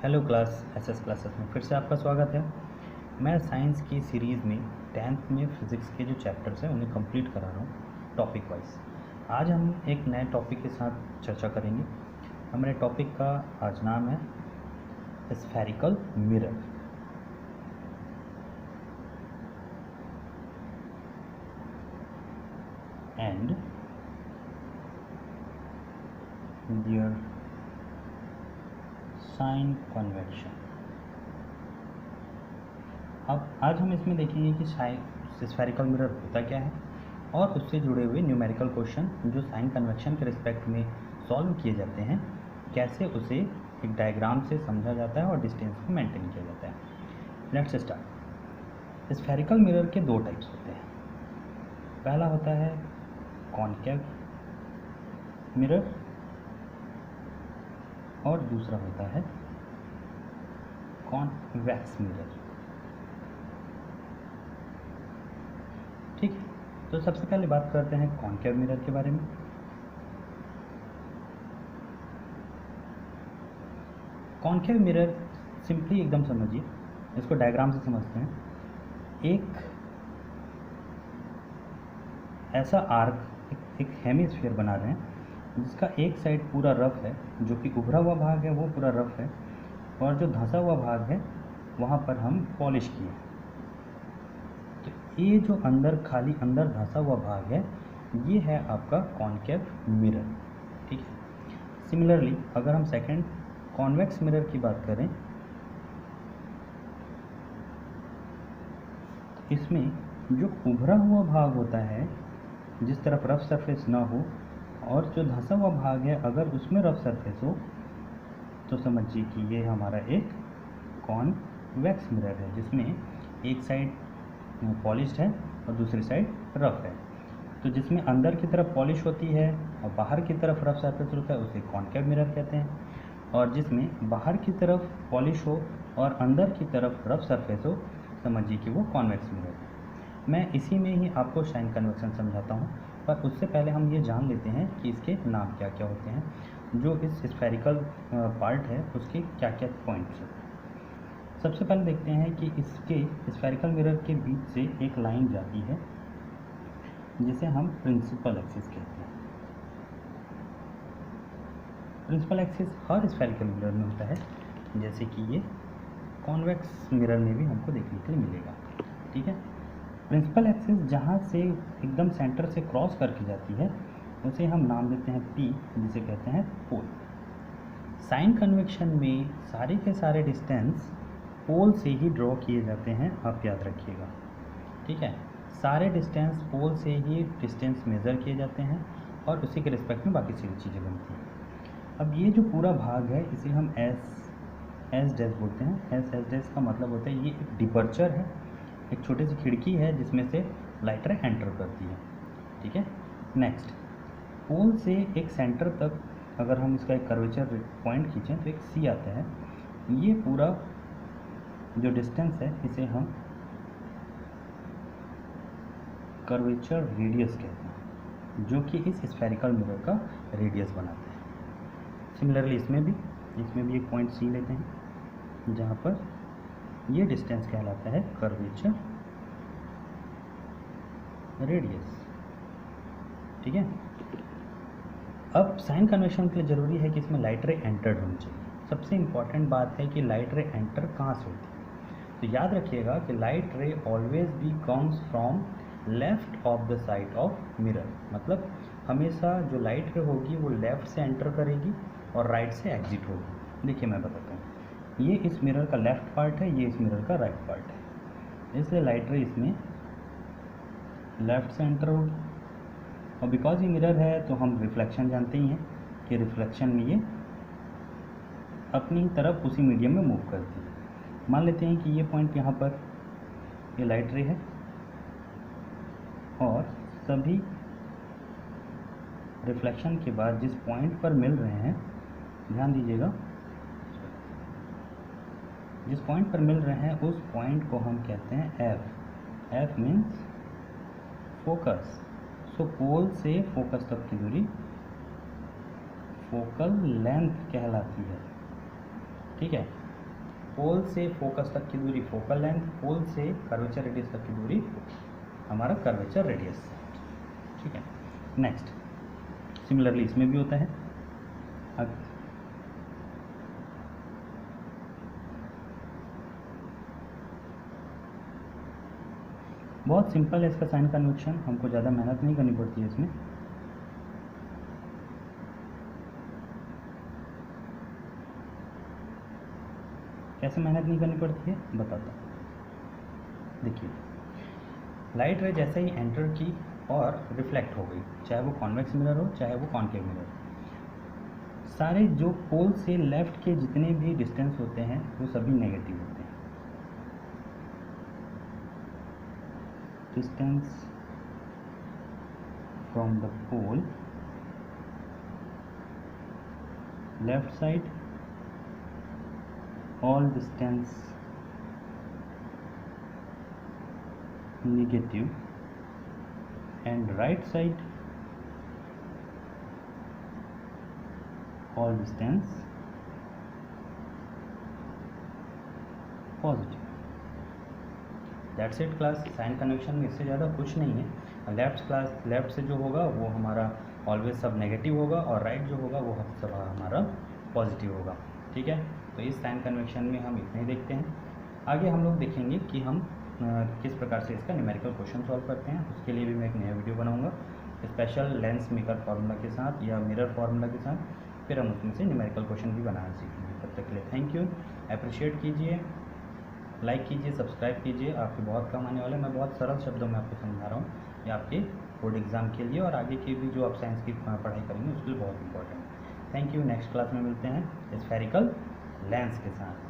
Hello class SS classes में फिर से आपका स्वागत है। मैं साइंस की सीरीज़ में 10th में फिज़िक्स के जो चैप्टर्स हैं उन्हें कंप्लीट करा रहा हूँ टॉपिक वाइज। आज हम एक नए टॉपिक के साथ चर्चा करेंगे। हमारे टॉपिक का आज नाम है spherical mirror. And their sign convention. अब आज हम इसमें देखेंगे कि स्फेरिकल मिरर होता क्या है और उससे जुड़े हुए न्यूमेरिकल क्वेश्चन जो साइन कन्वेक्शन के रिस्पेक्ट में सॉल्व किए जाते हैं, कैसे उसे एक डायग्राम से समझा जाता है और डिस्टेंस को मेंटेन किया जाता है। Let's start. स्फेरिकल मिरर के दो टाइप्स होते हैं। पहला होता है कॉनकेव मिरर और दूसरा होता है कॉन्वेक्स मिरर। ठीक है, तो सबसे पहले बात करते हैं कॉनकेव मिरर के बारे में। कॉनकेव मिरर सिंपली एकदम समझिए, इसको डायग्राम से समझते हैं। एक ऐसा आर्क, एक हेमिस्फीयर बना रहे हैं जिसका एक साइड पूरा रफ है, जो कि उभरा हुआ भाग है वो पूरा रफ है, और जो धंसा हुआ भाग है वहाँ पर हम पॉलिश किए। तो ये जो अंदर खाली अंदर धंसा हुआ भाग है ये है आपका कॉनकेव मिरर। ठीक है। सिमिलरली अगर हम सेकंड कॉन्वेक्स मिरर की बात करें, इसमें जो उभरा हुआ भाग होता है जिस तरफ रफ सरफेस ना हो, और जो धंसा हुआ भाग है अगर उसमें रफ सरफेस हो, तो समझिए कि ये हमारा एक कॉन्वेक्स मिरर है जिसमें एक साइड पॉलिश्ड है और दूसरी साइड रफ है। तो जिसमें अंदर की तरफ पॉलिश होती है और बाहर की तरफ रफ सरफेस होता है उसे कॉनकेव मिरर कहते हैं, और जिसमें बाहर की तरफ पॉलिश हो और अंदर की तरफ रफ सरफेस हो, समझिए कि वो कॉन्वेक्स मिरर है। मैं इसी में ही आपको साइन कन्वेक्शन समझाता हूँ, पर उससे पहले हम ये जान लेते हैं कि इसके नाम क्या क्या होते हैं, जो इस स्फेरिकल पार्ट है उसके क्या क्या पॉइंट्स हैं। सबसे पहले देखते हैं कि इसके स्फेरिकल मिरर के बीच से एक लाइन जाती है जिसे हम प्रिंसिपल एक्सिस कहते हैं। प्रिंसिपल एक्सिस हर स्फेरिकल मिरर में होता है, जैसे कि ये कॉन्वेक्स मिरर में भी हमको देखने के लिए मिलेगा। ठीक है। प्रिंसिपल एक्सिस जहाँ से एकदम सेंटर से क्रॉस करके जाती है उसे हम नाम देते हैं P, जिसे कहते हैं पोल। साइन कन्वेक्शन में सारे के सारे डिस्टेंस पोल से ही ड्रॉ किए जाते हैं, आप याद रखिएगा। ठीक है, सारे डिस्टेंस पोल से ही डिस्टेंस मेज़र किए जाते हैं और उसी के रिस्पेक्ट में बाकी सारी चीज़ें बनती हैं। अब ये जो पूरा भाग है इसे हम एस डैश बोलते हैं। एस डैश का मतलब होता है ये एक डिपर्चर है, एक छोटी सी खिड़की है जिसमें से लाइट रे एंटर करती है। ठीक है। नेक्स्ट, पोल से एक सेंटर तक अगर हम इसका एक कर्वेचर पॉइंट खींचें तो एक सी आता है। ये पूरा जो डिस्टेंस है इसे हम कर्वेचर रेडियस कहते हैं, जो कि इस स्फेरिकल मिरर का रेडियस बनाता है। सिमिलरली इसमें भी एक पॉइंट सी लेते हैं जहाँ पर ये डिस्टेंस कहलाता है कर्वेचर रेडियस। ठीक है। अब साइन कन्वेक्शन के लिए ज़रूरी है कि इसमें लाइट रे एंटर्ड होनी चाहिए। सबसे इम्पॉर्टेंट बात है कि लाइट रे एंटर कहाँ से होती है। तो याद रखिएगा कि लाइट रे always be comes from left of the side of mirror. मतलब हमेशा जो लाइट रे होगी वो लेफ़्ट से एंटर करेगी और राइट से एग्जिट होगी। देखिए मैं बताता हूँ, ये इस मिरर का लेफ़्ट पार्ट है, ये इस मिरर का राइट पार्ट है, इसलिए लाइट रे इसमें लेफ़्ट से एंटर होगी। और बिकॉज ये मिरर है तो हम रिफ्लेक्शन जानते ही हैं कि रिफ्लेक्शन में ये अपनी तरफ उसी मीडियम में मूव करती है। मान लेते हैं कि ये पॉइंट यहाँ पर ये लाइट रे है और सभी रिफ्लेक्शन के बाद जिस पॉइंट पर मिल रहे हैं, ध्यान दीजिएगा, जिस पॉइंट पर मिल रहे हैं उस पॉइंट को हम कहते हैं F। F means focus. So pole से फोकस तक की दूरी फोकल लेंथ कहलाती है। ठीक है। पोल से फोकस तक की दूरी फोकल लेंथ, पोल से कर्वेचर रेडियस तक की दूरी हमारा कर्वेचर रेडियस। ठीक है, नेक्स्ट सिमिलरली इसमें भी होता है। अब बहुत सिंपल है इसका साइन कन्वेक्शन, हमको ज़्यादा मेहनत नहीं करनी पड़ती है इसमें। कैसे मेहनत नहीं करनी पड़ती है बताता हूँ। देखिए, लाइट रे जैसे ही एंटर की और रिफ्लेक्ट हो गई, चाहे वो कॉन्वेक्स मिरर हो चाहे वो कॉन्केव मिरर, सारे जो पोल से लेफ्ट के जितने भी डिस्टेंस होते हैं वो सभी नेगेटिव होते हैं। Distance from the pole left side, all distance negative, and right side all distance positive। That's it class. Sign convention में इससे ज़्यादा कुछ नहीं है। लेफ्ट से जो होगा वो हमारा ऑलवेज सब नेगेटिव होगा और राइट जो होगा वो सब हमारा पॉजिटिव होगा। ठीक है, तो इस साइन कन्वेक्शन में हम इतने ही देखते हैं। आगे हम लोग देखेंगे कि हम किस प्रकार से इसका न्यूमेरिकल क्वेश्चन सॉल्व करते हैं। उसके लिए भी मैं एक नया वीडियो बनाऊंगा स्पेशल लेंस मेकर फार्मूला के साथ या मिरर फार्मूला के साथ, फिर हम उसमें से न्यूमेरिकल क्वेश्चन भी बनाना सीखेंगे। तब तक के लिए थैंक यू, अप्रिशिएट कीजिए, लाइक कीजिए, सब्सक्राइब कीजिए, आपके बहुत काम आने वाला है। मैं बहुत सरल शब्दों में आपको समझा रहा हूँ, ये आपके बोर्ड एग्जाम के लिए और आगे की भी जो आप साइंस की पढ़ाई करेंगे उसके लिए बहुत इंपॉर्टेंट है। थैंक यू, नेक्स्ट क्लास में मिलते हैं स्फेरिकल लेंस के साथ।